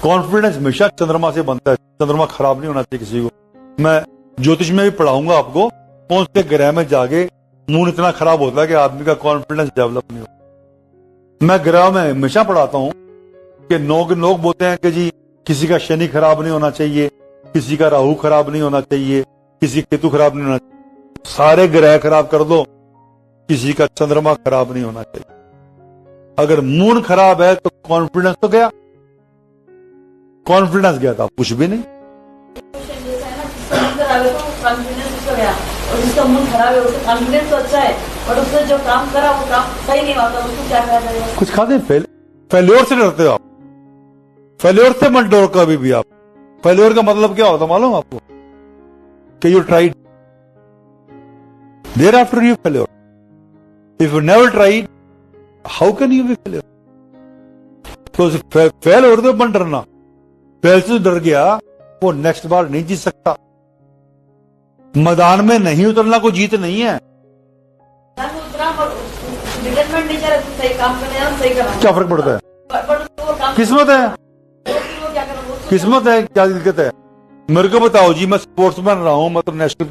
Confidence हमेशा चंद्रमा से बनता है, चंद्रमा खराब नहीं होना चाहिए किसी को। मैं ज्योतिष में भी पढ़ाऊंगा आपको कौन से ग्रह में जाके मून इतना खराब होता है कि आदमी का कॉन्फिडेंस डेवलप नहीं होता। मैं ग्रह में हमेशा पढ़ाता हूं कि लोग बोलते हैं कि जी किसी का शनि खराब नहीं होना चाहिए, किसी का राहु खराब नहीं होना चाहिए, किसी का केतु खराब नहीं होना चाहिए। सारे ग्रह खराब कर दो, किसी का चंद्रमा खराब नहीं होना चाहिए। अगर मून खराब है तो कॉन्फिडेंस तो गया, कॉन्फिडेंस गया था कुछ भी नहीं। और जिसका मूड खराब है उसका कॉन्फिडेंस तो अच्छा है और उसने जो काम करा वो काम सही नहीं होता, उसको क्या कर रहे हैं? कुछ खाते फेल्योर से डरते हो आप। फेल्योर से मत डरो कभी भी आप। फेल्योर का मतलब क्या होता मालूम आपको? कि you tried, there after you failure. If you never tried how can you be failure? तो फेल हो रहे तो मत डरना। फेल से डर गया वो नेक्स्ट बार नहीं जीत सकता। मैदान में नहीं उतरना कोई जीत नहीं है। क्या फर्क पड़ता है? किस्मत है, किस्मत है, क्या दिक्कत है? मेरे को बताओ जी, मैं स्पोर्ट्समैन रहा हूं, मैं तो नेशनल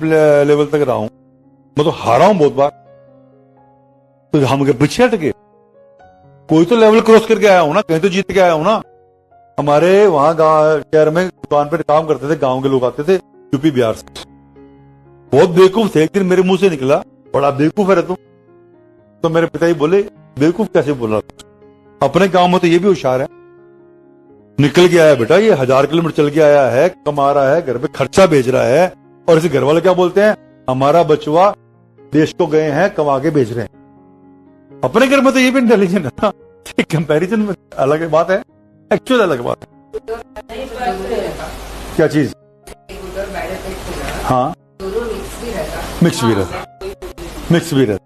लेवल तक रहा हूं, मैं तो हारा हूं बहुत बार, तो हम पीछे हट गए? कोई तो लेवल क्रॉस करके आया हूं ना, कहीं तो जीत के आया हूं ना। हमारे वहां गांव शहर में दुकान पर काम करते थे, गांव के लोग आते थे यूपी बिहार से, बहुत बेवकूफ थे। एक दिन मेरे मुंह से निकला, बड़ा बेवकूफ है तुम। तो मेरे पिताजी बोले बेवकूफ कैसे बोल रहा? अपने गांव में तो ये भी होशियार है, निकल के आया बेटा, ये 1000 किलोमीटर चल के आया है, कमा रहा है, घर पे खर्चा भेज रहा है। और इसे घर वाले क्या बोलते हैं? हमारा बचवा देश को गए हैं, कमा के भेज रहे हैं। अपने घर में तो ये भी इंटेलिजेंट है ना। कंपैरिजन में अलग बात है, एक्चुअल अलग बात है। क्या चीज? हाँ, मिक्स भी रहता, मिक्स भी रहता।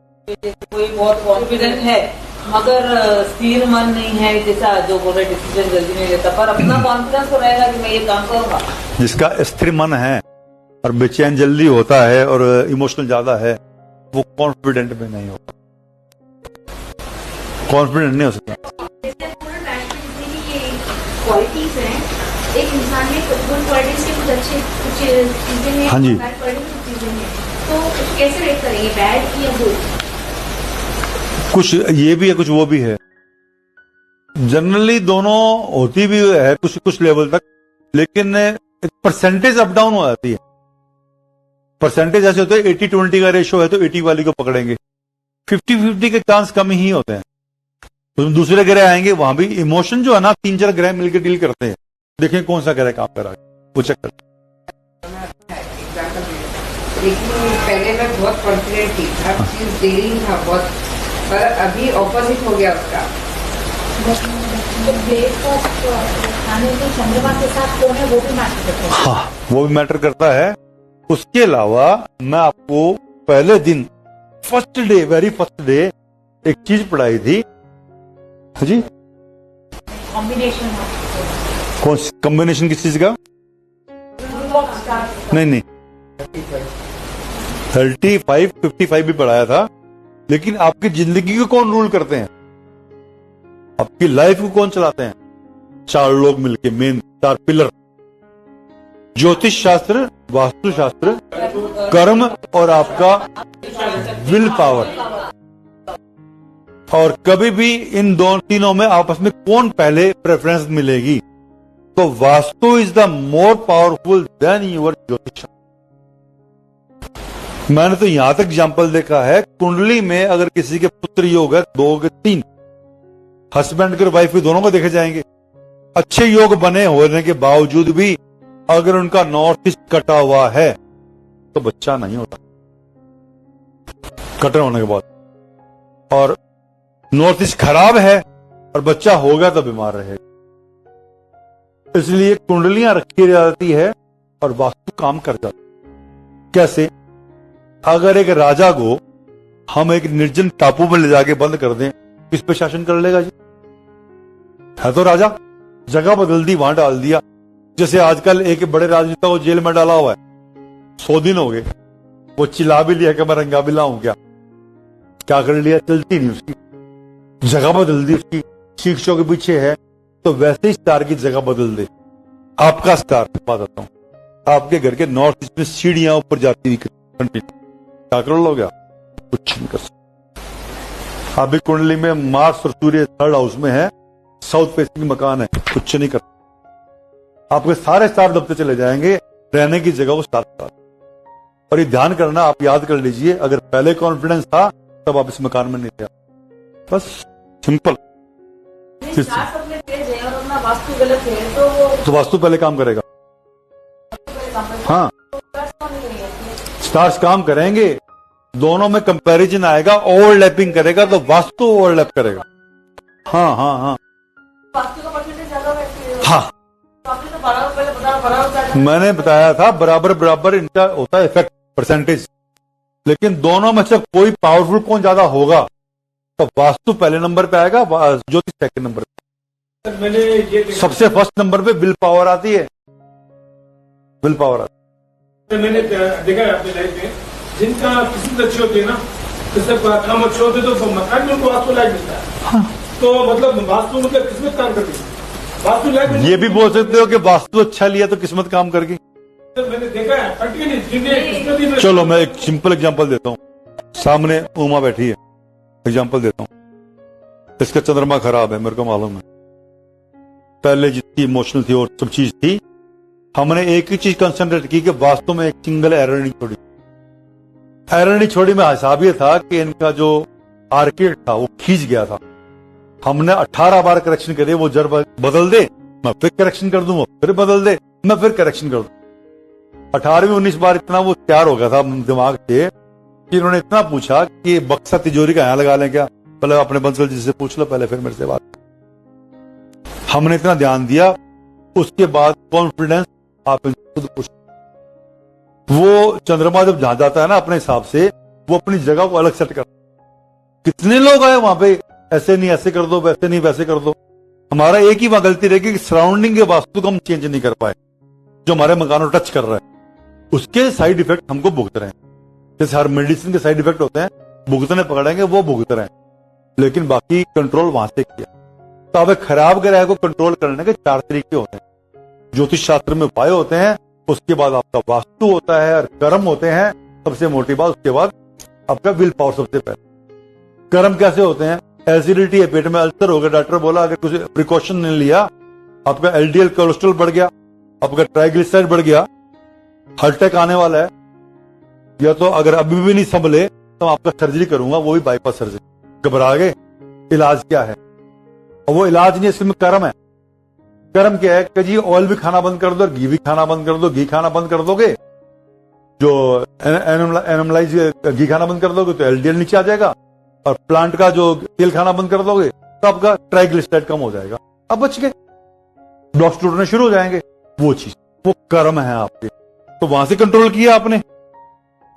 कोई बहुत कॉन्फिडेंट है मगर स्थिर मन नहीं है, जैसा जो बोल रहे डिसीजन जल्दी नहीं लेता, पर अपना कॉन्फिडेंस तो रहेगा कि मैं ये काम करूंगा। जिसका स्थिर मन है और बेचैन जल्दी होता है और इमोशनल ज्यादा है, वो कॉन्फिडेंट में नहीं होता, कॉन्फिडेंट नहीं हो सकता। क्वालिटीज हैं एक इंसान में, गुड क्वालिटीज के कुछ अच्छे कुछ चीजें हैं, हाँ जी, बैड क्वालिटीज कुछ चीजें हैं, तो कैसे रेट करेंगे बैड या गुड? कुछ ये भी है कुछ वो भी है, जनरली दोनों होती भी है कुछ लेवल तक, लेकिन एक परसेंटेज अप डाउन हो जाती है। परसेंटेज ऐसे होते हैं 80-20 का रेशो है तो 80 वाली को पकड़ेंगे, 50-50 के चांस कम ही होते हैं। तो दूसरे ग्रह आएंगे, वहां भी इमोशन जो है ना 3-4 ग्रह मिलकर डील करते हैं, देखें कौन सा ग्रह काम कर रहा है वो चेक करते। लेकिन पहले मैं बहुत कॉन्फिडेंट थी, हर चीज डेयरिंग था बहुत, पर अभी ऑपोजिट हो गया उसका। खाने के चंद्रमा के साथ कौन है वो भी मैटर करता है। हाँ, वो भी मैटर करता है। उसके अलावा मैं आपको पहले दिन first day, very first day एक चीज पढ़ाई थी। हाँ जी, कॉम्बिनेशन कौन सी कॉम्बिनेशन किस चीज का? नहीं 35-55 भी पढ़ाया था, लेकिन आपकी जिंदगी को कौन रूल करते हैं, आपकी लाइफ को कौन चलाते हैं? 4 लोग मिलके, मेन 4 पिलर, ज्योतिष शास्त्र, वास्तु शास्त्र, कर्म और आपका विल पावर। और कभी भी इन तीनों में आपस में कौन पहले प्रेफरेंस मिलेगी? तो vastu is the more powerful than your jyotish. मैंने तो यहां तक एग्जाम्पल देखा है, कुंडली में अगर किसी के पुत्र योग है 2 के 3, हस्बैंड के और वाइफ के दोनों को देखे जाएंगे, अच्छे योग बने होने के बावजूद भी अगर उनका नॉर्थ ईस्ट कटा हुआ है तो बच्चा नहीं होता, कटन होने के बाद। और नॉर्थ ईस्ट खराब है और बच्चा हो गया तो बीमार रहेगा। इसलिए कुंडलियां रखी जाती है और वास्तु काम कर जाती। कैसे? अगर एक राजा को हम एक निर्जन टापू में ले जाके बंद कर दें, किस पे शासन कर लेगा जी? है तो राजा, जगह बदल दी, वहां डाल दिया। जैसे आजकल एक बड़े राजनेता को जेल में डाला हुआ है, 100 दिन हो गए, वो चिल्ला भी लिया कि मैं रंगा बिला हूं, क्या कर लिया? चलती नहीं उसकी, जगह बदल दी उसकी, शीशों के पीछे है, तो वैसे ही स्टार की जगह बदल दे। आपका स्टार बात आता हूँ, आपके घर के नॉर्थ ईस्ट में सीढ़ियां ऊपर जाती हुई क्या कर लोगे आप? कुछ नहीं कर सकते। आपकी कुंडली में मार्स और सूर्य थर्ड हाउस में है, साउथ फेसिंग मकान है, कुछ नहीं कर सकते। आपके सारे स्टार दबते चले जाएंगे, रहने की जगह वो स्टार। और ये ध्यान करना, आप याद कर लीजिए, अगर पहले कॉन्फिडेंस था तब आप इस मकान में नहीं थे। बस सिंपल। तो वास्तु पहले काम करेगा। हाँ, स्टार्स काम करेंगे, दोनों में कंपैरिजन आएगा, ओवरलैपिंग करेगा तो वास्तु ओवरलैप करेगा। हाँ हाँ हाँ हाँ, मैंने बताया था बराबर बराबर इनका होता है इफेक्ट परसेंटेज, लेकिन दोनों में से कोई पावरफुल कौन ज्यादा होगा तो वास्तु पहले नंबर पे आएगा, ज्योतिष सेकंड नंबर पे। मैंने ये सबसे फर्स्ट नंबर पे विल पावर आती है, विल पावर आती है। मैंने देखा है अपनी लाइफ में, जिनका किस्मत अच्छी होती है ना, जैसे काम अच्छे होते तो मकान में उनको वास्तु लाइफ मिलता है। हाँ। तो मतलब वास्तु मतलब किस्मत काम करती है, वास्तु लाइफ। ये भी बोल सकते हो कि वास्तु अच्छा लिया तो किस्मत काम कर गई। मैंने देखा है प्रैक्टिकली। चलो मैं एक सिंपल एग्जांपल देता हूँ, सामने उमा बैठी है, एग्जांपल देता हूँ। इसका चंद्रमा खराब है, मेरे को मालूम है, पहले जितनी इमोशनल थी और सब चीज थी, हमने एक ही चीज कंसंट्रेट की कि वास्तव में एक सिंगल एरर नहीं छोड़ी। एरर नहीं छोड़ी में हिसाब ये था कि इनका जो आर्किड था वो खींच गया था। हमने 18 बार करेक्शन करे, वो जड़ बदल दे मैं फिर करेक्शन कर दूं, वो फिर बदल दे मैं फिर करेक्शन कर दूं। 18वीं 19 बार इतना वो तैयार हो गया था दिमाग से कि इन्होंने इतना पूछा कि बक्सा तिजोरी का यहां लगा लें क्या, पहले अपने बंसल जी से पूछ लो, पहले फिर मेरे से बात। हमने इतना ध्यान दिया, उसके बाद कॉन्फिडेंस आप खुद पूछ। वो चंद्रमा जब जहां जाता है ना अपने हिसाब से, वो अपनी जगह को अलग सेट कर। कितने लोग आए वहां पे, ऐसे नहीं ऐसे कर दो, वैसे नहीं वैसे कर दो। हमारा एक ही वहां गलती रहेगी कि सराउंडिंग के वास्तु को हम चेंज नहीं कर पाए, जो हमारे मकानों टच कर रहा है उसके साइड इफेक्ट हमको भुगत रहे हैं। जैसे हर मेडिसिन के साइड इफेक्ट होते हैं, भुगतने पकड़ेंगे वो भुगत रहे हैं, लेकिन बाकी कंट्रोल वहां से किया। तो अब खराब ग्रह को कंट्रोल करने के 4 तरीके होते हैं। ज्योतिष शास्त्र में उपाय होते हैं, उसके बाद आपका वास्तु होता है और कर्म होते हैं, सबसे मोटी बात। उसके बाद आपका विल पावर सबसे पहले। कर्म कैसे होते हैं? एसिडिटी है, पेट में अल्सर हो गया, डॉक्टर बोला अगर कुछ प्रिकॉशन नहीं लिया आपका एलडीएल कोलेस्ट्रॉल बढ़ गया, आपका ट्राइग्लिसराइड बढ़ गया, हार्ट अटैक आने वाला है, या तो अगर अभी भी नहीं संभले तो आपका सर्जरी करूंगा, वो भी बाईपास सर्जरी। घबरा गए, इलाज क्या है? और वो इलाज नहीं, इसमें कर्म है। कर्म क्या है कि जी ऑयल भी खाना बंद कर दो, घी भी खाना बंद कर दो। घी खाना बंद कर दोगे, जो एनिमलाइज घी खाना बंद कर दोगे तो एलडीएल नीचे आ जाएगा, और प्लांट का जो तेल खाना बंद कर दोगे तो आपका ट्राइग्लिसराइड कम हो जाएगा, अब बच गए। ब्लॉक्स टूटने शुरू हो जाएंगे। वो चीज, वो कर्म है आपके, तो वहां से कंट्रोल किया आपने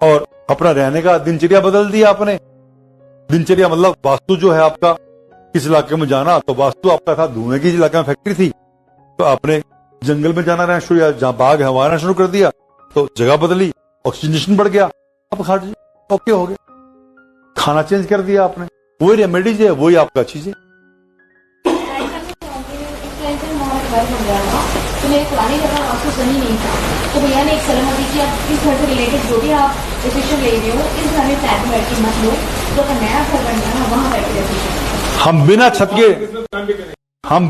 और अपना रहने का दिनचर्या बदल दिया आपने। दिनचर्या मतलब वास्तु जो है आपका, किस इलाके में जाना, तो वास्तु आपका था धुएं की इलाके में फैक्ट्री थी, तो आपने जंगल में जाना रहना शुरू, या जहां बाग है वहां रहना शुरू कर दिया, तो जगह बदली, ऑक्सीजनेशन बढ़ गया, अब खाट ओके हो गया। खाना चेंज कर दिया आपने, वही रेमेडीज है, वही आपका चीज है। तो मेरे पुरानी जगह आपको सही नहीं था, तो भैया ने एक सलाह दी कि आप इस घर से रिलेटेड जो भी आप डिसीजन ले रहे हो, इस घर में फ्लैट में बैठ के मत लो, जो का नया घर बन रहा है वहां बैठ के डिसीजन। हम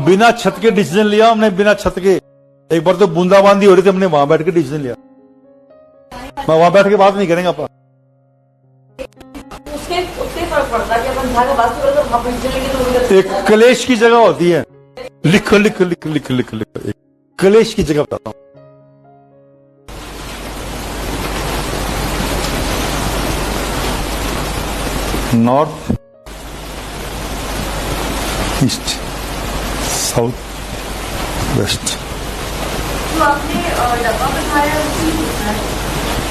बिना छत के डिसीजन लिया, हमने बिना छत के। एक बार तो बूंदाबांदी हो रही थी, हमने वहां बैठ के डिसीजन लिया। मैं वहां बैठ के बात नहीं करेंगे आपा। उससे फर्क पड़ता है कि अपन जहाँ का वास्तु करें तो वहाँ पहुंचने लगे तो एक कलेश की जगह होती है, लिखो लिखो लिखो लिखो लिखो लिखो, एक कलेश की जगह बताता हूं। North east south west. जो आपने डब्बा बनाया है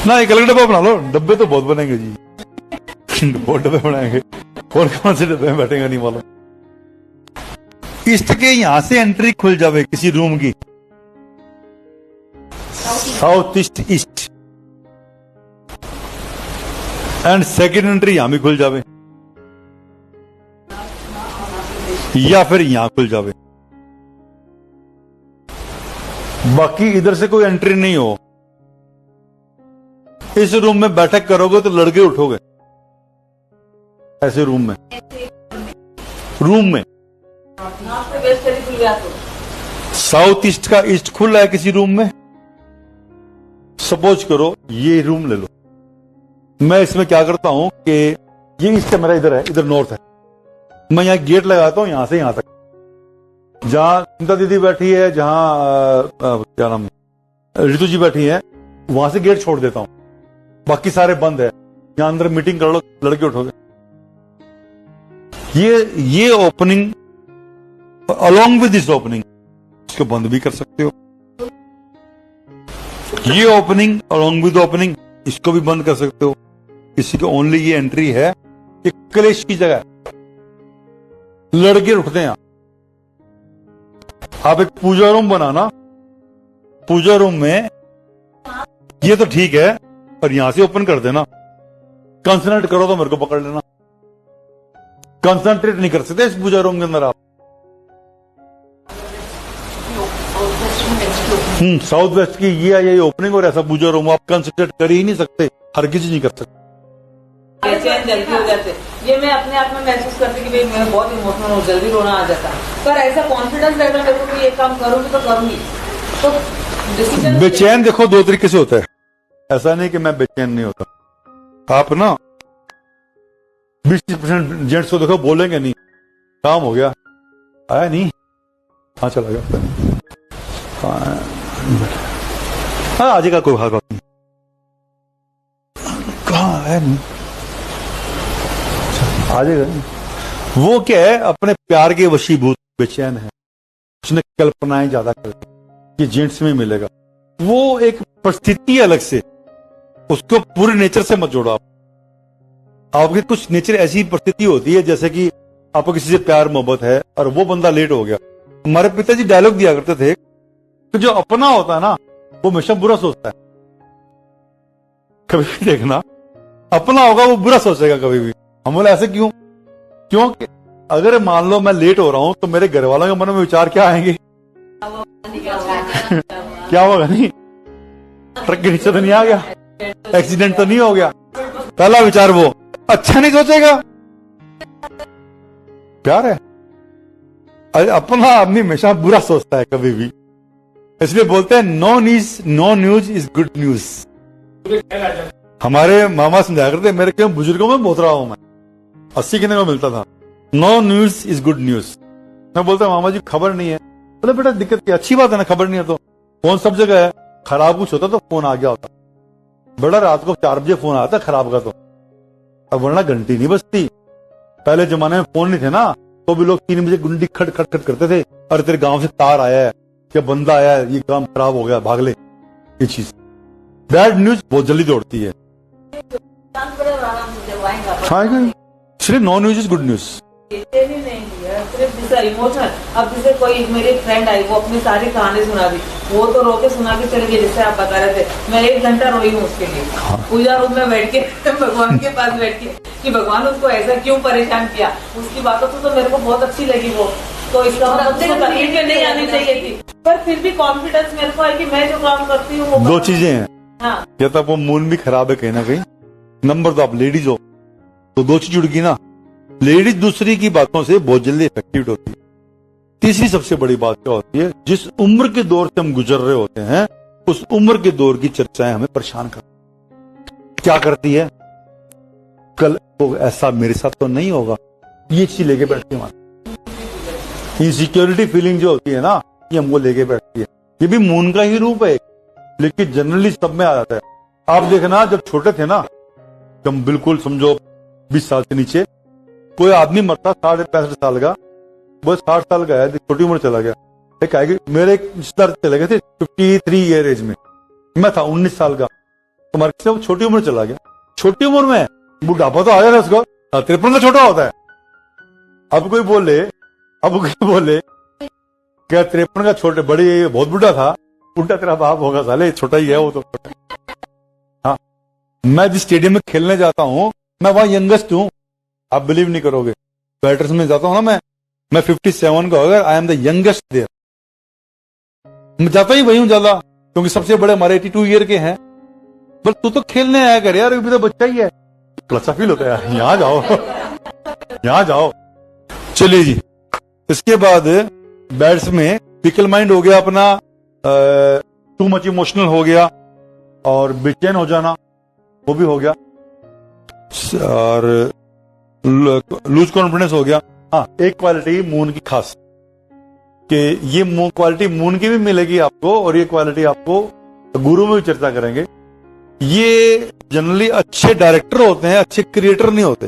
ना एक अलग डब्बा बना लो, डब्बे तो बहुत बनेंगे जी। बहुत डब्बे बनाएंगे, और कौन से डब्बे में बैठेंगे नहीं मालूम। ईस्ट के यहां से एंट्री खुल जावे किसी रूम की, south east east, and second entry यहां भी खुल जावे, या फिर यहां खुल जावे। बाकी इधर से कोई एंट्री नहीं हो। इस रूम में बैठक करोगे तो लड़के उठोगे, ऐसे रूम में साउथ ईस्ट का ईस्ट खुला है किसी रूम में, सपोज करो ये रूम ले लो। मैं इसमें क्या करता हूं कि ये ईस्ट है मेरा, इधर है, इधर नॉर्थ है, मैं यहां गेट लगाता हूं यहां से यहां तक। जहां चिंता दीदी बैठी है, जहां क्या नाम ऋतु जी बैठी है, वहां से गेट छोड़ देता हूं, बाकी सारे बंद है। यहां अंदर मीटिंग कर लो, लड़के उठोगे। ये opening along with this opening इसको बंद भी कर सकते हो। ये ओपनिंग अलोंग विद ओपनिंग इसको भी बंद कर सकते हो। किसी को ओनली ये एंट्री है, ये क्लेश की जगह, लड़के उठते हैं। आप एक पूजा रूम बनाना, पूजा रूम में ये तो ठीक है, और यहां से ओपन कर देना। कंसंट्रेट करो तो मेरे को पकड़ लेना, कंसंट्रेट नहीं कर सकते इस पूजा रूम के अंदर आप। साउथ वेस्ट की ये ओपनिंग और ऐसा पूजा रूम आप कंसंट्रेट कर ही नहीं सकते, हर किसी नहीं कर सकते। चैन जल्दी हो जाते, ये मैं अपने आप में महसूस करती कि भाई मैं बहुत इमोशनल हूँ, जल्दी रोना आ जाता। पर ऐसा कॉन्फिडेंस रहता मेरे को कि ये काम करूंगी तो करूंगी। तो डिसीजन बेचैन देखो दो तरीके से होता है, ऐसा नहीं कि मैं बेचैन नहीं होता। आप ना 20% जेंट्स को देखो बोलेंगे नहीं, काम हो गया, आया नहीं, हाँ चला गया, हाँ आज का कोई खास बात नहीं, कहाँ है नहीं, आ जाएगा नहीं। वो क्या है, अपने प्यार के वशीभूत बेचैन है, उसने कल्पनाएं ज्यादा करती, ये जेंट्स में मिलेगा। वो एक परिस्थिति अलग से, उसको पूरे नेचर से मत जोड़ो आप। आपकी कुछ नेचर ऐसी परिस्थिति होती है, जैसे कि आपको किसी से प्यार मोहब्बत है और वो बंदा लेट हो गया। हमारे पिताजी डायलॉग दिया करते थे कि जो अपना होता है ना वो हमेशा बुरा सोचता है। कभी भी देखना, अपना होगा वो बुरा सोचेगा कभी भी। हम बोले ऐसे क्यों? क्योंकि अगर मान लो मैं लेट हो रहा हूं तो मेरे घर वालों के मन में विचार क्या आएंगे? क्या होगा? नहीं, ट्रक के नीचे तो नहीं आ गया, एक्सीडेंट तो नहीं हो गया, पहला विचार वो अच्छा नहीं सोचेगा। प्यार है, अपना आदमी हमेशा बुरा सोचता है कभी भी, इसलिए बोलते हैं no news is good news. हमारे मामा समझाया करते, मेरे क्यों बुजुर्गों में बोल रहा हूं मैं, 80 कितने को मिलता था, no news is good news. मैं बोलता मामा जी खबर नहीं है, बोले बेटा दिक्कत क्या, अच्छी बात है ना, खबर नहीं है तो फोन सब जगह है, खराब कुछ होता तो फोन आ गया होता, बड़ा रात को 4 बजे फोन आता खराब का तो, अब वरना घंटी नहीं बजती। पहले जमाने में फोन नहीं थे ना, तो भी लोग 3 बजे गुंडी खट खट खट करते थे, अरे तेरे गांव से तार आया है, क्या बंदा आया है, ये काम खराब हो गया, भाग ले। ये चीज बैड न्यूज बहुत जल्दी दौड़ती है। सिर्फ no news is good news. सिर्फ जैसा इमोशनल, अब जैसे कोई मेरी फ्रेंड आई, वो अपनी सारी कहानी सुना दी, वो तो रो के सुना के चली गई, जैसे आप बता रहे थे, मैं 1 घंटा रोई हूँ उसके लिए। हाँ। पूजा रूम में बैठ के भगवान के पास बैठ के कि भगवान उसको ऐसा क्यों परेशान किया, उसकी बातों तो मेरे को बहुत अच्छी लगी वो, तो इसका मतलब तकलीफ में नहीं आनी चाहिए थी, पर फिर भी कॉन्फिडेंस मेरे को है कि मैं जो काम करती हूँ वो 2 चीजें हैं। हाँ, या तो वो मूड भी खराब है कहीं ना कहीं, नंबर तो आप लेडीज हो तो 2 चीज जुड़ गई ना, लेडीज दूसरी की बातों से बहुत जल्दी इफेक्टिव होती है। तीसरी सबसे बड़ी बात क्या होती है, जिस उम्र के दौर से हम गुजर रहे होते हैं उस उम्र के दौर की चर्चाएं हमें परेशान करती। क्या करती है, कल तो ऐसा मेरे साथ तो नहीं होगा, ये चीज लेके बैठती है। इनसिक्योरिटी फीलिंग जो होती है ना, ये हमको लेके बैठती है। ये भी मून का ही रूप है, लेकिन जनरली सब में आ जाता है। आप देखना जब छोटे थे ना, जब बिल्कुल समझो 20 साल से नीचे, कोई आदमी मरता 65 साल का, वो 60 साल का है, छोटी उम्र चला गया। एक आएगी, मेरे एक रिश्तेदार चले गए थे 53 ईयर एज में, मैं था 19 साल का, तो मर के वो छोटी उम्र चला गया। छोटी उम्र में बुढ़ापा तो आ जाएगा उसको, 53 का छोटा होता है। अब कोई बोले क्या 53 का छोटे, बड़ी बहुत बुढ़ा था, बुढ़ा तेरा बाप होगा साले, छोटा ही है वो तो। हाँ, मैं जिस स्टेडियम में खेलने जाता हूँ मैं वहां यंगेस्ट हूँ, आप बिलीव नहीं करोगे। बैटर्स में जाता हूं ना मैं 57 का होगा, I am the youngest there. मैं जाता ही वही हूं ज्यादा, क्योंकि सबसे बड़े हमारे 82 ईयर के हैं। बस तू तो खेलने आया कर यार, अभी तो बच्चा ही है। अच्छा फील होता है यार, यहाँ जाओ यहाँ जाओ। चलिए जी, इसके बाद बैट्स में फिकल माइंड हो गया अपना, टू मच इमोशनल हो गया, और बेचैन हो जाना वो भी हो गया, और लूज कॉन्फिडेंस हो गया। हाँ, एक क्वालिटी मून की खास, कि ये क्वालिटी मून की भी मिलेगी आपको, और ये क्वालिटी आपको गुरु में भी चर्चा करेंगे। ये जनरली अच्छे डायरेक्टर होते हैं, अच्छे क्रिएटर नहीं होते।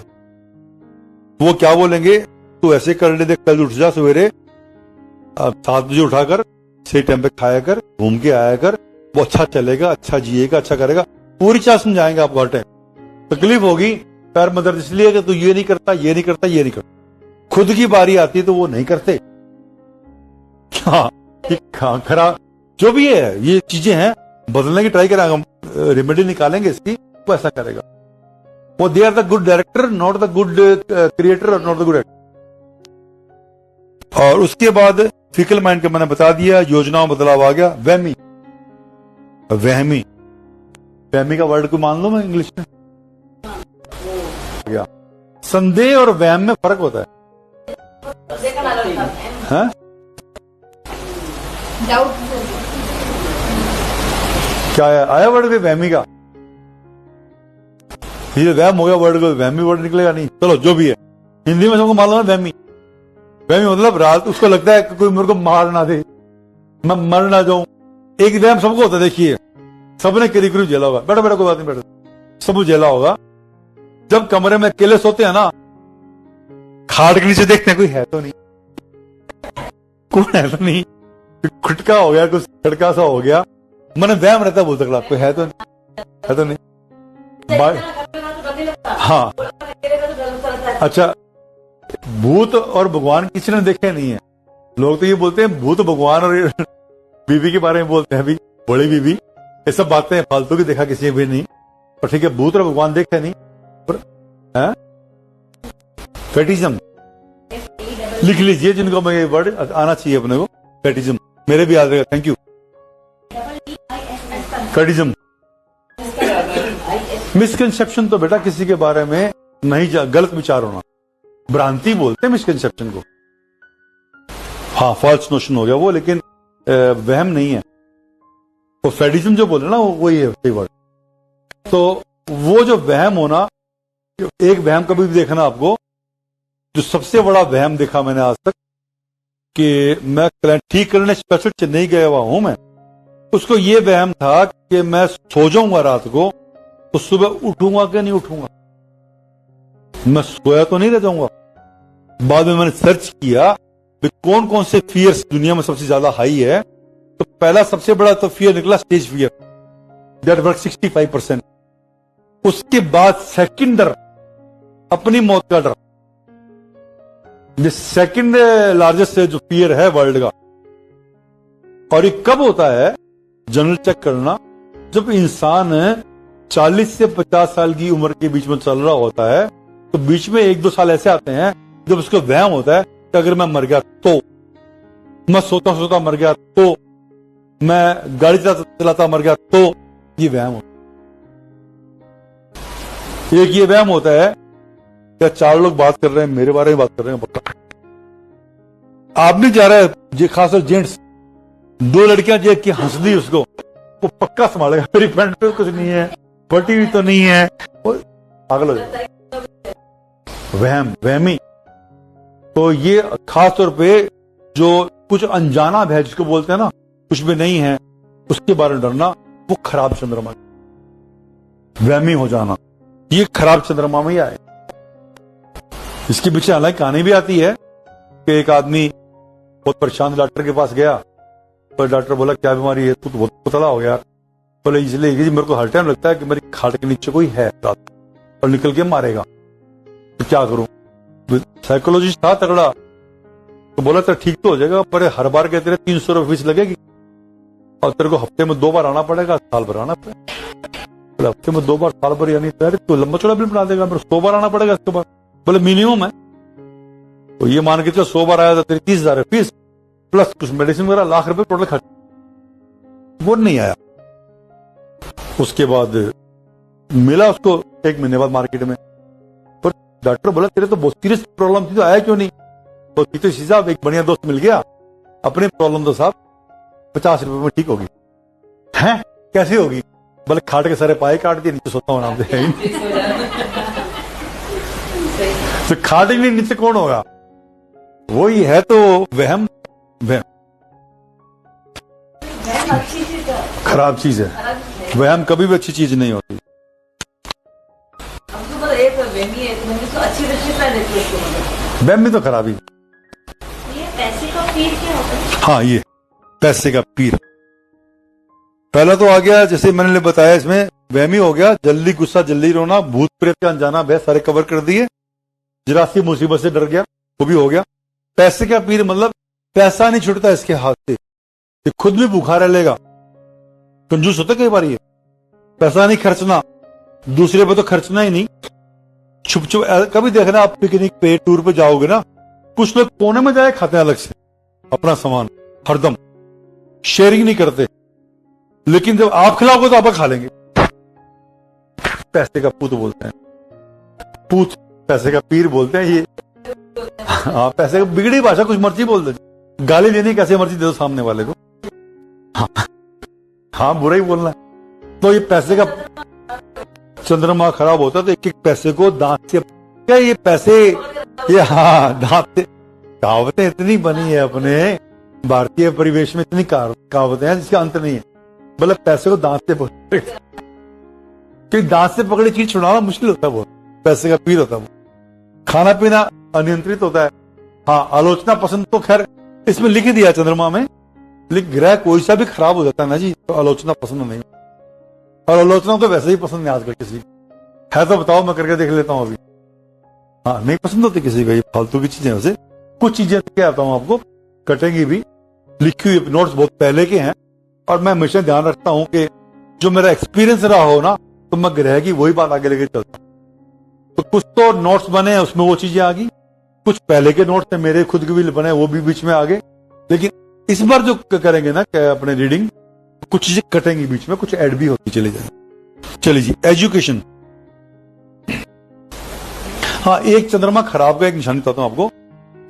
वो क्या बोलेंगे, तू ऐसे कर ले, देख कल उठ जा सवेरे 7 बजे उठाकर, सही टाइम पे खाया कर, घूम के आया कर, वो अच्छा चलेगा, अच्छा जिएगा, अच्छा करेगा, पूरी चाल समझाएंगे आपको हर टाइम। तकलीफ होगी, पैर में दर्द इसलिए कि तू ये नहीं करता, ये नहीं करता, ये नहीं करता। खुद की बारी आती है तो वो नहीं करते। हाँ, खराब जो भी है, ये चीजें हैं, बदलने की ट्राई करेंगे हम, रेमेडी निकालेंगे इसकी, वो ऐसा करेगा। वो they are the good director, not the good creator, और नॉट द गुड एक्टर। और उसके बाद फिकल माइंड का मैंने बता दिया, योजनाओं में बदलाव आ गया। वहमी, वहमी, वहमी का वर्ड को मान लो मैं इंग्लिश में गया। संदेह और वहम में फर्क होता है, हाँ? डाउट क्या आया वर्ड पे वहमी का? ये वहम हो गया वर्ड को, वहमी वर्ड निकलेगा नहीं। चलो जो भी है, हिंदी में सबको मालूम है वहमी। वहमी मतलब रात उसको लगता है कि कोई मेरे को मार ना दे, मैं मर ना जाऊं। एक वहम सबको होता है, देखिए सबने करीब करीब झेला होगा। बैठो बैठो, कोई बात नहीं, बैठो, सब झेला होगा। जब कमरे में अकेले सोते हैं ना, खाट के नीचे देखते हैं कोई है तो नहीं, कौन है तो नहीं, खुटका हो गया, कुछ खड़का सा हो गया, मैंने वहम रहता बोल सकता कोई है तो नहीं, है तो नहीं। हाँ, अच्छा, भूत और भगवान किसी ने देखे नहीं है। लोग तो ये बोलते हैं भूत भगवान और बीवी के बारे में बोलते हैं, अभी बड़ी बीवी, ये सब बातें फालतू की देखा किसी ने भी नहीं। और ठीक है, भूत और भगवान देखे नहीं, पर फेटिज्म लिख लीजिए, जिनको मैं ये वर्ड आना चाहिए अपने को, फेटिज्म, मेरे भी याद रहेगा। Thank you. फेटिज्म, मिसकंसेप्शन तो बेटा किसी के बारे में नहीं, गलत विचार होना, भ्रांति बोलते हैं मिसकंसेप्शन को। हाँ, फॉल्स नोशन हो गया वो, लेकिन वहम नहीं है। तो फेटिज्म जो बोल रहे ना, वही है सही वर्ड। तो वो जो वहम होना, एक वहम कभी भी देखना आपको, जो सबसे बड़ा वहम देखा मैंने आज तक, कि मैं ठीक करने स्पेशल चेन्नई गया हुआ हूं मैं, उसको ये वहम था कि मैं सो जाऊंगा रात को तो सुबह उठूंगा कि नहीं उठूंगा, मैं सोया तो नहीं रह जाऊंगा। बाद में मैंने सर्च किया कि कौन कौन से फियर्स दुनिया में सबसे ज्यादा हाई है, तो पहला सबसे बड़ा तो फियर निकला स्टेज फियर, दैट वर्क 65%। उसके बाद सेकंड डर, अपनी मौत का डर, ये सेकंड लार्जेस्ट जो फियर है वर्ल्ड का। और ये कब होता है, जनरल चेक करना, जब इंसान 40 से 50 साल की उम्र के बीच में चल रहा होता है, तो बीच में 1-2 साल ऐसे आते हैं जब उसको वहम होता है कि अगर मैं मर गया तो, मैं सोता सोता मर गया तो, मैं गाड़ी चलाता मर गया तो, ये वहम होता है। एक ये वहम होता है, क्या 4 लोग बात कर रहे हैं, मेरे बारे में बात कर रहे हैं, पक्का आप नहीं जा रहे है, खासकर जेंट्स, 2 लड़कियां देख के हंस दी उसको, वो पक्का संभालेगा, मेरी पैंट पे कुछ नहीं है, फटी हुई तो नहीं है, पागल हो जाए। वहम, वहमी। तो ये खास तौर पे जो कुछ अनजाना है, जिसको बोलते हैं ना कुछ भी नहीं है, उसके बारे में डरना, वो खराब चंद्रमा, वहमी हो जाना, ये खराब चंद्रमा में ही आए। इसके पीछे हालांकि कहानी भी आती है कि एक आदमी बहुत परेशान डॉक्टर के पास गया, पर डॉक्टर बोला क्या बीमारी है, तू तो बहुत पतला हो गया। बोले इसलिए मेरे को हर टाइम लगता है कि मेरी खाट के नीचे कोई है रात और निकल के मारेगा, तो क्या करूं। साइकोलॉजिस्ट था तगड़ा, तो बोला तो ठीक तो हो जाएगा, पर हर बार कहते रहे 300 रुपये फीस लगेगी और तेरे को हफ्ते में 2 बार आना पड़ेगा, साल भर आना पड़ेगा। हफ्ते में 2 बार, साल भर, यानी तो लंबा चौड़ा बिल बना देगा, 100 बार आना पड़ेगा इसके बाद। बोले मिनिमम है, तो ये मान के चलो 100 बार आया तो तेरी 30,000 है फीस, प्लस कुछ मेडिसिन वगैरह, ₹1,00,000 टोटल खर्च। वो नहीं आया। उसके बाद मिला उसको 1 महीने बाद मार्केट में, पर डॉक्टर बोला तेरे तो बहुत सीरियस प्रॉब्लम थी, तो आया क्यों नहीं? तो सीधे साहब एक बढ़िया दोस्त मिल गया, अपनी प्रॉब्लम तो साहब 50 रुपए में ठीक होगी। हैं कैसे होगी? बोले खाट के सारे पाए काट दिए, नीचे सोता हूं नाम से। तो खाट ही नहीं, नीचे कौन होगा? वही है तो वहम अच्छी चीज है, खराब चीज है। खराब चीज है। वहम कभी भी अच्छी चीज नहीं होती। अब तो मतलब एक वहमी है, तो अच्छी दृष्टि से देखिए इसको, मतलब वहम भी तो खराबी। ये पैसे का पीर क्या होता है? हाँ, ये पैसे का पीर पहला तो आ गया, जैसे मैंने बताया, इसमें वहमी हो गया, जल्दी गुस्सा जल्दी रोना, भूत प्रेत का अनजाना भय सारे कवर कर दिए, जरा सी मुसीबत से डर गया, वो भी हो गया। पैसे का पीर मतलब पैसा नहीं छूटता इसके हाथ से, ये खुद भी भूखा रह लेगा। कंजूस होता कई बार, ये पैसा नहीं खर्चना, दूसरे पे तो खर्चना ही नहीं, छुप छुप। कभी देखना आप पिकनिक पे टूर पे जाओगे ना, कुछ लोग कोने में जाए खाते हैं अलग से अपना सामान, हरदम शेयरिंग नहीं करते, लेकिन जब आप खिलाओगे तो आप खा लेंगे। पैसे का पूत बोलते हैं, पूत पैसे का पीर बोलते हैं ये। हाँ, पैसे का बिगड़ी भाषा, कुछ मर्जी बोल दे, गाली देनी कैसे मर्जी दे दो सामने वाले को। हाँ, बुरा ही बोलना है। तो ये पैसे का चंद्रमा खराब होता है तो एक एक पैसे को दांत से, क्या ये पैसे, ये हाँ दांत से, कहावतें इतनी बनी है अपने भारतीय परिवेश में, इतनी कहावतें हैं जिसका अंत नहीं है। मतलब पैसे को दांत से पकड़े, क्योंकि दांत से पकड़ी चीज छुड़ाना मुश्किल होता है, वो पैसे का पीर होता है। वो खाना पीना अनियंत्रित होता है। हाँ, आलोचना पसंद तो खैर इसमें लिख दिया चंद्रमा में, लेकिन ग्रह कोई सा भी खराब हो जाता है ना जी, तो आलोचना पसंद नहीं। और आलोचना तो वैसे ही पसंद नहीं आजकल किसी है, तो बताओ मैं करके देख लेता हूँ अभी। हाँ, नहीं पसंद होती किसी को ये फालतू की चीजें। वैसे कुछ चीजें क्या आता हूँ आपको, कटेंगी भी, लिखी हुई नोट्स बहुत पहले के हैं, और मैं हमेशा ध्यान रखता हूँ कि जो मेरा एक्सपीरियंस रहा हो ना, तो मैं ग्रह की वही बात आगे लेके चलता हूँ। तो कुछ तो नोट्स बने उसमें वो चीजें आ गई, कुछ पहले के नोट्स थे मेरे खुद के भी बने, वो भी बीच में आ गए। लेकिन इस बार जो करेंगे ना अपने रीडिंग, कुछ चीजें कटेंगी बीच में, कुछ ऐड भी होती चली जाएगी। चलिए जी, एजुकेशन। हाँ, एक चंद्रमा खराब का एक निशानी बताता हूं आपको।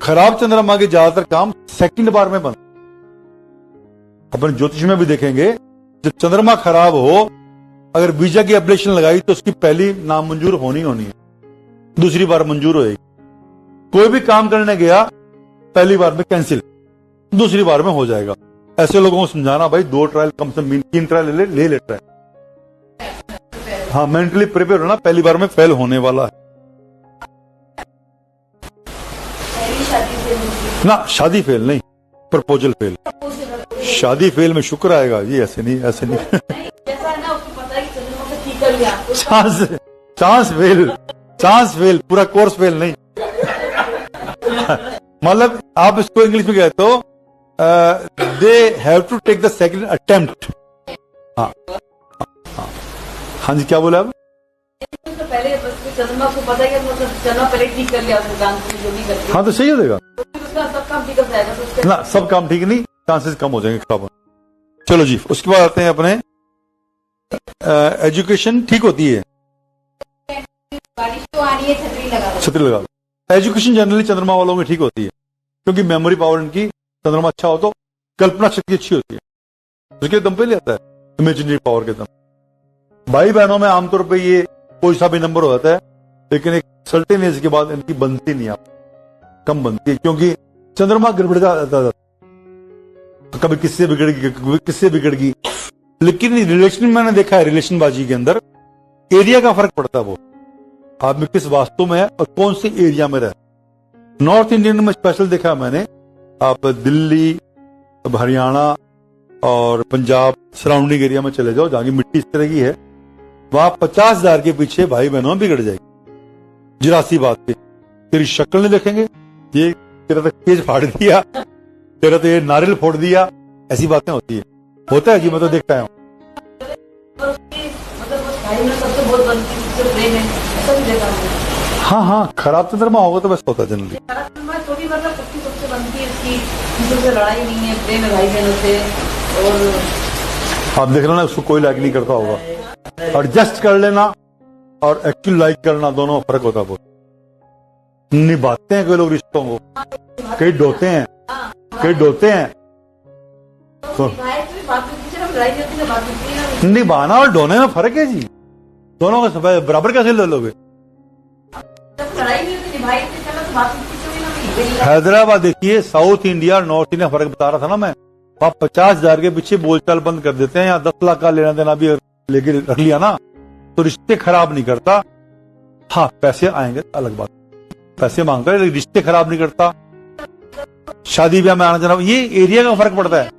खराब चंद्रमा के ज्यादातर काम सेकंड बार में बन, अपन ज्योतिष में भी देखेंगे, जब चंद्रमा खराब हो, अगर वीजा की एप्लीकेशन लगाई तो उसकी पहली नामंजूर होनी है, दूसरी बार मंजूर होएगी। कोई भी काम करने गया, पहली बार में कैंसिल, दूसरी बार में हो जाएगा। ऐसे लोगों को समझाना, भाई 2 ट्रायल कम से कम 3 ट्रायल ले ट्रायल। हाँ, मेंटली प्रिपेयर होना, पहली बार में फेल होने वाला है ना। शादी फेल नहीं, प्रपोजल फेल। शादी फेल में शुक्र आएगा जी, ऐसे नहीं, ऐसे नहीं। जैसा है ना, उसको पता है कि चंद्रमा से ठीक कर लिया, चांस फेल, पूरा कोर्स फेल नहीं। मतलब आप इसको इंग्लिश में कहते हो, they have to take the second attempt. हाँ हाँ जी, क्या बोला आप? तो पहले चंद्रमा को पता है कि मतलब चंद्रमा पहले ठीक कर लिया उसने काम जो भी करते। हाँ, तो सही हो जाएगा उसका सब काम ठीक हो जाएगा, तो उसका ना, सब काम ठीक नहीं, चांसेस कम हो जाएंगे खराब। चलो जी, उसके बाद आते हैं अपने एजुकेशन ठीक होती है, बारिश तो आ रही है, छतरी लगा लो। एजुकेशन जनरली चंद्रमा वालों की ठीक होती है, क्योंकि मेमोरी पावर इनकी, चंद्रमा अच्छा हो तो कल्पना शक्ति अच्छी होती है, उसके दम पे ले आता है, इमेजिनरी पावर के दम। भाई बहनों में आमतौर पे ये कोई सा भी नंबर हो जाता है, लेकिन एक सर्टेन एज के बाद इनकी बनती नहीं, आप कम बनती है, क्योंकि चंद्रमा गड़बड़ जाता है, कभी किससे बिगड़गी, कभी किससे बिगड़गी। लेकिन रिलेशन में मैंने देखा है, रिलेशनबाजी के अंदर एरिया का फर्क पड़ता है, वो आदमी किस वास्तु में है और कौन से एरिया में रहे। नॉर्थ इंडियन में स्पेशल देखा मैंने, आप दिल्ली, हरियाणा और पंजाब सराउंडिंग एरिया में चले जाओ, जहां की मिट्टी इस तरह की है, वहां 50,000 के पीछे भाई बहनों बिगड़ जाएगी, जरा सी बात पे। तेरी शक्ल नहीं देखेंगे, ये तेरा तो केज फाड़ दिया, तेरा तो ये नारियल फोड़ दिया, ऐसी बातें होती है, होता है जी, मैं तो देखता हूँ। सबसे बहुत बनती है, प्रेम है, ऐसा भी देखा हमने। हाँ हाँ, खराब चंद्रमा होगा तो बस होता है जनरली। थोड़ी मतलब सबसे बनती है इसकी, किसी से लड़ाई नहीं है, प्रेम है भाई बहनों से, और आप देख रहे ना, उसको कोई लाइक नहीं करता होगा। एडजस्ट कर लेना और एक्चुअल लाइक करना, दोनों में फर्क होता है बहुत। निभाते हैं कोई लोग रिश्तों को, कई डोते हैं, कई डोते हैं। तो निभाना और डोने में फर्क है जी, दोनों का बराबर कैसे ले लोगे? हैदराबाद देखिए, साउथ इंडिया और नॉर्थ इंडिया फर्क बता रहा था ना मैं। आप 50,000 के पीछे बोलचाल बंद कर देते हैं, या 10 लाख का लेना देना भी लेके रख लिया ना, तो रिश्ते खराब नहीं करता। हाँ, पैसे आएंगे अलग बात, पैसे मांगता है, लेकिन रिश्ते खराब नहीं करता। शादी ब्याह में आना जाना, ये एरिया का फर्क पड़ता है।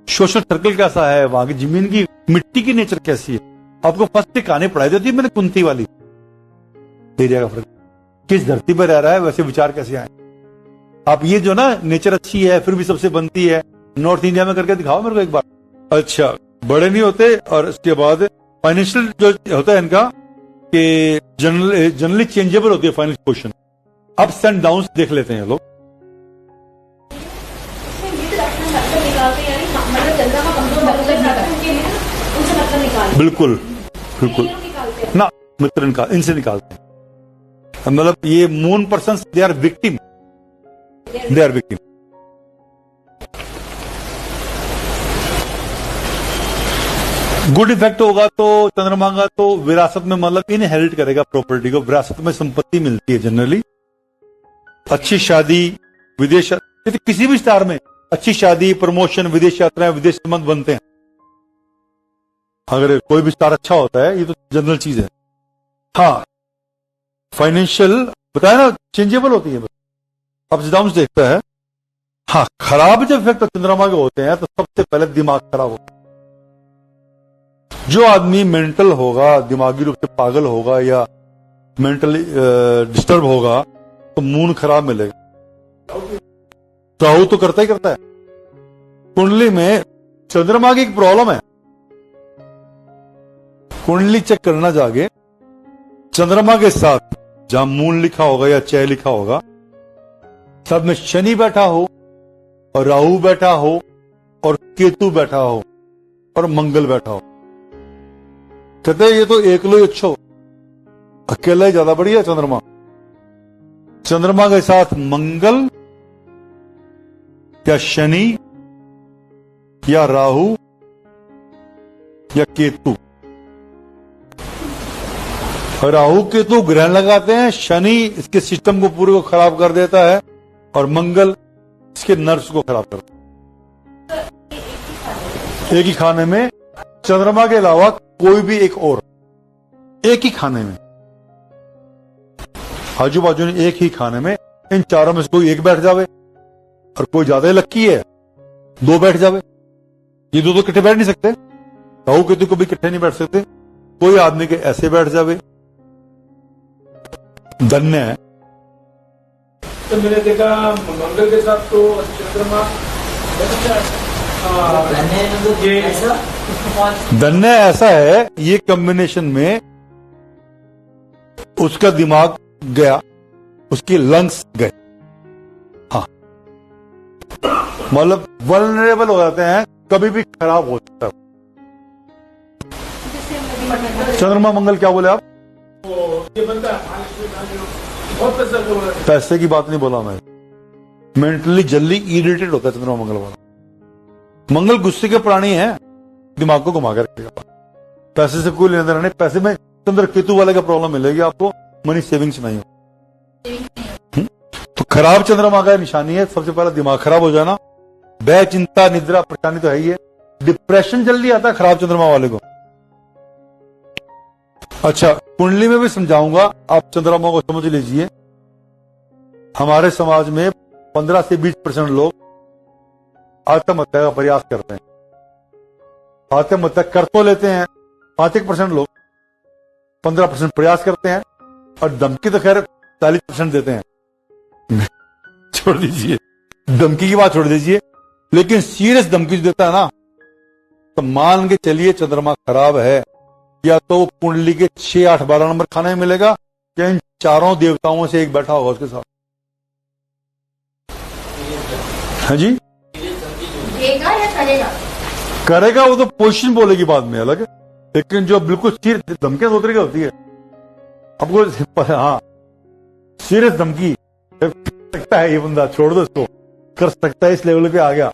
सोशल सर्कल कैसा है, वहां की जमीन की मिट्टी की नेचर कैसी है। आपको फर्स्ट कहानी पढ़ाई देती है मैंने, कुंती वाली। एरिया का फर्क, किस धरती पर रह रहा है, वैसे विचार कैसे आए। आप ये जो ना नेचर अच्छी है फिर भी सबसे बनती है, नॉर्थ इंडिया में करके दिखाओ मेरे को एक बार। अच्छा, बड़े नहीं होते। और इसके बाद फाइनेंशियल जो होता है इनका कि जनरली चेंजेबल होती है financial position, ups and downs देख लेते हैं लोग। बिल्कुल बिल्कुल ना, मित्र इनसे निकालते हैं। मतलब ये moon persons, they are victim, they are victim. Good effect होगा तो चंद्रमा का तो विरासत में, मतलब इनहेरिट करेगा प्रॉपर्टी को, विरासत में संपत्ति मिलती है जनरली। अच्छी शादी, विदेश, किसी भी स्टार में अच्छी शादी, प्रमोशन, विदेश यात्राएं, विदेश संबंध बनते हैं। अगर कोई भी स्टार अच्छा होता है, ये तो जनरल चीज है। हाँ, फाइनेंशियल बताया ना, चेंजेबल होती है, अप्स डाउन्स देखता है। हाँ, खराब जब इफेक्ट चंद्रमा के होते हैं तो सबसे पहले दिमाग खराब होता है। जो आदमी मेंटल होगा, दिमागी रूप से पागल होगा या मेंटली डिस्टर्ब होगा, तो मून खराब मिलेगा। राहु तो करता ही करता है। कुंडली में चंद्रमा की एक प्रॉब्लम है, कुंडली चेक करना जाके, चंद्रमा के साथ जहां मून लिखा होगा या चय लिखा होगा, सब में शनि बैठा हो और राहु बैठा हो और केतु बैठा हो और मंगल बैठा हो, कहते हैं ये तो एकलो ही अच्छो, अकेला ही ज्यादा बढ़िया चंद्रमा। चंद्रमा के साथ मंगल या शनि या राहु या केतु, राहु केतु ग्रहण लगाते हैं, शनि इसके सिस्टम को पूरे को खराब कर देता है और मंगल इसके नर्व्स को खराब करता है। एक ही खाने में, चंद्रमा के अलावा कोई भी एक और, एक ही खाने में, आजू बाजू में एक ही खाने में, इन चारों में से कोई एक बैठ जावे, और कोई ज्यादा लक्की है दो बैठ जावे। ये दो तो इकट्ठे बैठ नहीं सकते, राहु केतु को भी इकट्ठे नहीं बैठ सकते, कोई आदमी के ऐसे बैठ जावे, धन्य है। तो मैंने देखा मंगल के साथ तो चंद्रमा धन्य ऐसा है, ये कॉम्बिनेशन में उसका दिमाग गया, उसके लंग्स गए। हाँ, मतलब वल्नरेबल हो जाते हैं, कभी भी खराब हो सकता है। चंद्रमा मंगल क्या बोले आप? ये बनता है बहुत पैसा बोल रहा है। पैसे की बात नहीं बोला मैं, मेंटली जल्दी इरिटेट होता है चंद्रमा मंगल वाला। मंगल गुस्से के प्राणी है, दिमाग को घुमा के रखेगा। पैसे से कोई लेना देना नहीं, पैसे में चंद्र केतु वाले का प्रॉब्लम मिलेगी आपको, मनी सेविंग्स नहीं हो। तो खराब चंद्रमा का निशानी है, सबसे पहले दिमाग खराब हो जाना, भय, चिंता, निद्रा, परेशानी तो है ही है। डिप्रेशन जल्दी आता है खराब चंद्रमा वाले को। अच्छा, कुंडली में भी समझाऊंगा, आप चंद्रमा को समझ लीजिए। हमारे समाज में 15 से 20% लोग आत्महत्या का प्रयास करते हैं। आत्महत्या कर तो लेते हैं 5% लोग, 15% प्रयास करते हैं, और धमकी तो खैर 40% देते हैं। छोड़ दीजिए, धमकी की बात छोड़ दीजिए, लेकिन सीरियस धमकी देता है ना, तो मान के चलिए चंद्रमा खराब है, या तो कुंडली के 6, 8, 12 नंबर खाने में मिलेगा, या इन चारों देवताओं से एक बैठा होगा उसके साथ। हाँ जी, देगा या करेगा? करेगा वो तो पोजीशन बोलेगी बाद में अलग है, लेकिन जो बिल्कुल सीरियस धमकियां दो तरह की होती है। आपको हाँ सीरियस धमकी सकता है ये बंदा, छोड़ दो इसको, कर सकता है, इस लेवल पे आ गया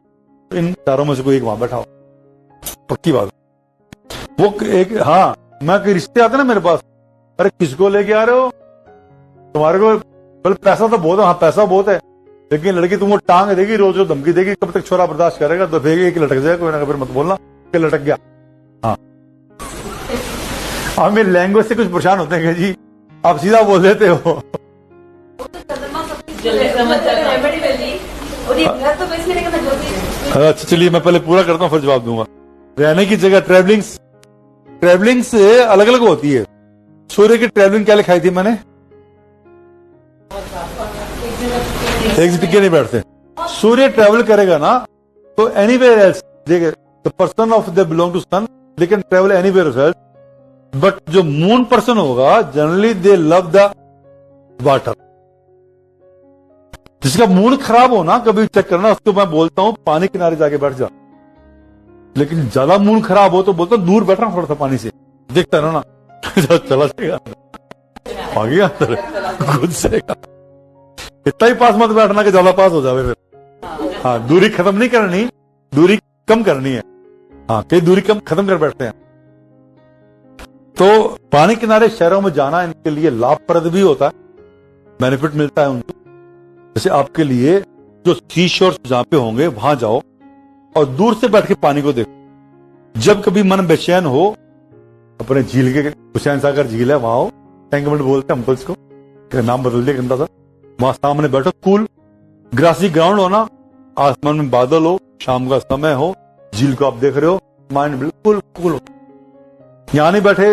तो इन चारों में से कोई एक वहां बैठा हो, पक्की बात। वो एक हाँ मैं कई रिश्ते आते ना मेरे पास, अरे किसको लेके आ रहे हो, तुम्हारे को बोले पैसा तो बहुत है, हाँ पैसा बहुत है, लेकिन लड़की तुमको टांग देगी, रोज रोज धमकी देगी, कब तक छोरा बर्दाश्त करेगा, तो फिर एक लटक जाएगा, कोई ना फिर मत बोलना कि लटक गया। हाँ आप मेरी लैंग्वेज से कुछ परेशान होते हैं जी, आप सीधा बोल देते हो। अच्छा चलिए मैं पहले पूरा करता हूँ फिर जवाब दूंगा। रहने की जगह ट्रैवलिंग से अलग अलग होती है। सूर्य की ट्रैवलिंग क्या लिखाई थी मैंने, एक जगह नहीं बैठते। सूर्य ट्रैवल करेगा ना तो एनीवेयर एल्स, देखिए the person of the belong to sun, they can travel anywhere else, but जो मून पर्सन होगा generally they love the water. जिसका मूड खराब हो ना कभी चेक करना, उसको मैं बोलता हूं पानी किनारे जाके बैठ जा, लेकिन ज्यादा मूड खराब हो तो बोलता हूं दूर बैठना थोड़ा सा पानी से, देखता रहो ना चला जाएगा आ गया अंदर खुद से। इतना ही पास मत बैठना कि ज्यादा पास हो जावे फिर। हाँ दूरी खत्म नहीं करनी, दूरी कम करनी है। हाँ कई दूरी कम खत्म कर बैठते हैं। तो पानी किनारे शहरों में जाना इनके लिए लाभप्रद भी होता है, बेनिफिट मिलता है उनको। जैसे आपके लिए जो सी शोर जहां पे होंगे वहां जाओ और दूर से बैठ के पानी को देखो। जब कभी मन बेचैन हो अपने झील के, हुसैन सागर झील है वहां हो, टैंकमेंट बोलते हैं हम तो इसको, नाम बदल दिया गंदा सा, वहां सामने बैठो, कूल ग्रासी ग्राउंड हो ना, आसमान में बादल हो, शाम का समय हो, झील को आप देख रहे हो, माइंड बिल्कुल कूल हो। यहां नहीं बैठे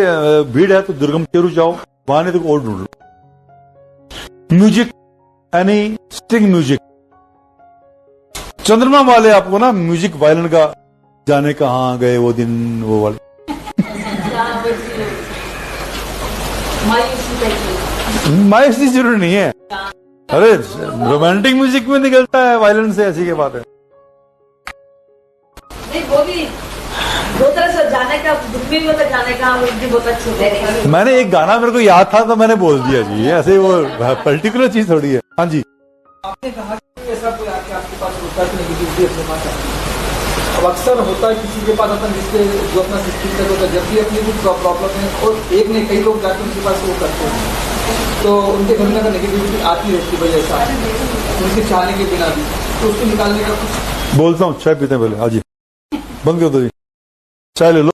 भीड़ है तो दुर्गम चेरू जाओ, वहां नहीं तो और ढूंढ लो। म्यूजिक, एनी स्ट्रिंग म्यूजिक, चंद्रमा वाले आपको ना म्यूजिक वायलिन का जाने कहां गए वो दिन वो वाले मायूसी जरूरी नहीं है, अरे रोमांटिक म्यूजिक में निकलता है वायलिन से, ऐसी की बात है। नहीं वो भी दो तरह से जाने का, दुख भी होता जाने का, वो भी बहुत अच्छे होते। मैंने एक गाना मेरे को याद था तो मैंने बोल दिया जी, ऐसे वो पर्टिकुलर चीज थोड़ी है। हाँ जी आपने कहा कि ऐसा कोई आके आपके पास होता है कि नेगेटिविटी अपने पास आती है, अब अक्सर होता है किसी के पास आता है जिसके जो अपना सिस्टम का होता है, जब भी अपनी कुछ प्रॉब्लम है और एक ने कई लोग जाकर उनके पास वो करते हैं तो उनके घर में अगर नेगेटिविटी आती रहती है वजह ऐसा उनके चाहने के बिना भी, तो उसको निकालने का कुछ बोलता हूँ। चाय पीते हैं पहले, हाँ जी बंद कर दो जी, चाय ले लो।